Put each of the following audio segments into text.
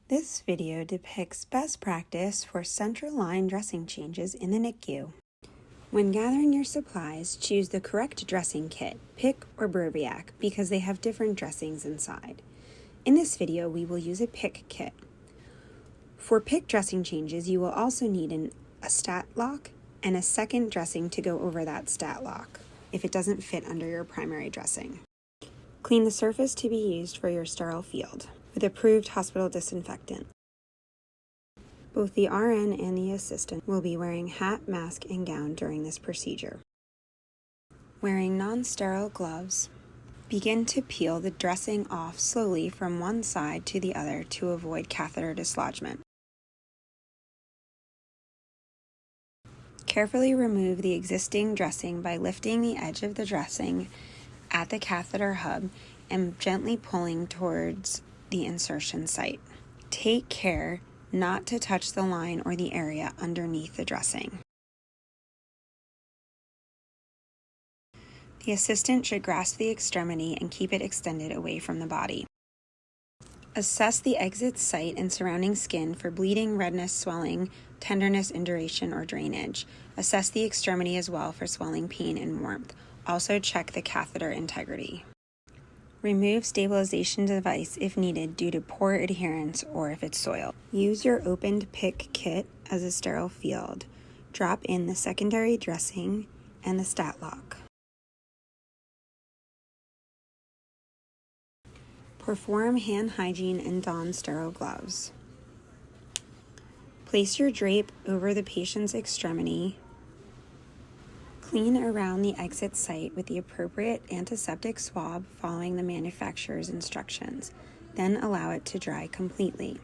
This video depicts best practice for central line dressing changes in the NICU. When gathering your supplies, choose the correct dressing kit, PICC or Broviac, because they have different dressings inside. In this video, we will use a PICC kit. For PICC dressing changes, you will also need a stat lock and a second dressing to go over that stat lock, if it doesn't fit under your primary dressing. Clean the surface to be used for your sterile field with approved hospital disinfectant. Both the RN and the assistant will be wearing hat, mask, and gown during this procedure. Wearing non-sterile gloves, begin to peel the dressing off slowly from one side to the other to avoid catheter dislodgement. Carefully remove the existing dressing by lifting the edge of the dressing at the catheter hub and gently pulling towards the insertion site. Take care not to touch the line or the area underneath the dressing. The assistant should grasp the extremity and keep it extended away from the body. Assess the exit site and surrounding skin for bleeding, redness, swelling, tenderness, induration, or drainage. Assess the extremity as well for swelling, pain, and warmth. Also check the catheter integrity. Remove stabilization device if needed due to poor adherence or if it's soiled. Use your opened PICC kit as a sterile field. Drop in the secondary dressing and the stat lock. Perform hand hygiene and don sterile gloves. Place your drape over the patient's extremity. Clean around the exit site with the appropriate antiseptic swab following the manufacturer's instructions. Then allow it to dry completely.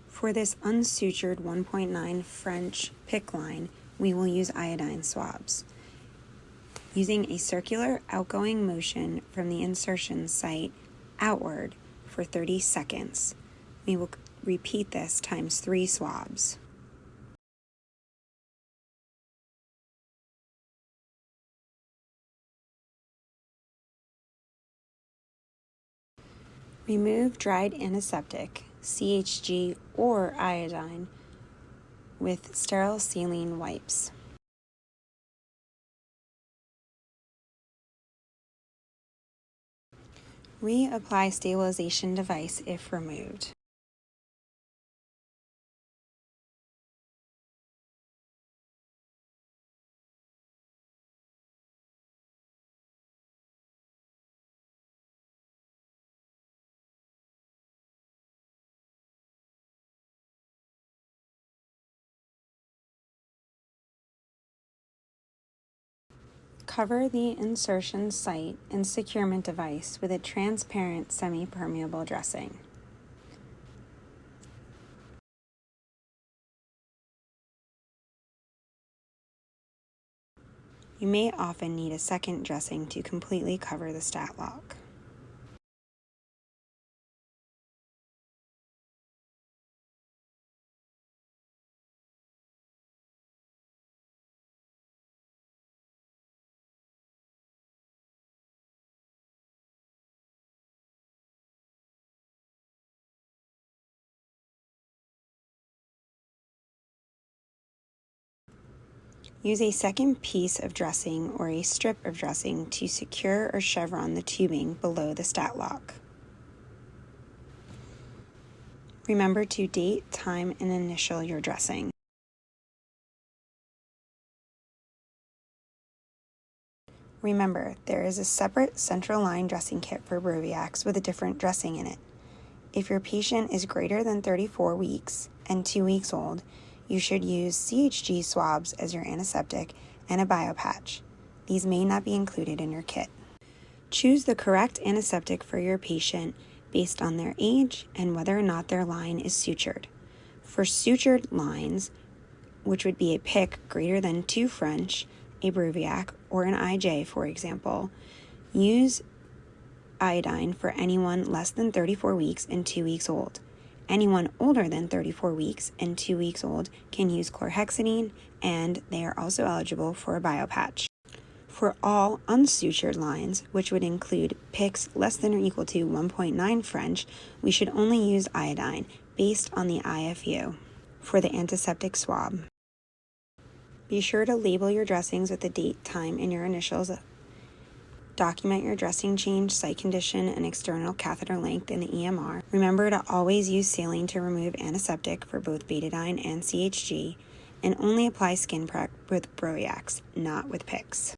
For this unsutured 1.9 French PICC line, we will use iodine swabs. Using a circular outgoing motion from the insertion site outward for 30 seconds. We will repeat this times 3 swabs. Remove dried antiseptic, CHG, or iodine with sterile saline wipes. Reapply stabilization device if removed. Cover the insertion site and securement device with a transparent semi-permeable dressing. You may often need a second dressing to completely cover the stat lock. Use a second piece of dressing or a strip of dressing to secure or chevron the tubing below the stat lock. Remember to date, time, and initial your dressing. Remember, there is a separate central line dressing kit for Broviacs with a different dressing in it. If your patient is greater than 34 weeks and 2 weeks old, you should use CHG swabs as your antiseptic and a biopatch. These may not be included in your kit. Choose the correct antiseptic for your patient based on their age and whether or not their line is sutured. For sutured lines, which would be a PICC greater than 2 French, a Broviac, or an IJ, for example, use iodine for anyone less than 34 weeks and 2 weeks old. Anyone older than 34 weeks and 2 weeks old can use chlorhexidine, and they are also eligible for a biopatch. For all unsutured lines, which would include PICs less than or equal to 1.9 French, we should only use iodine based on the IFU for the antiseptic swab. Be sure to label your dressings with the date, time, and your initials. Document your dressing change, site condition, and external catheter length in the EMR. Remember to always use saline to remove antiseptic for both betadine and CHG, and only apply skin prep with Broviacs, not with PICs.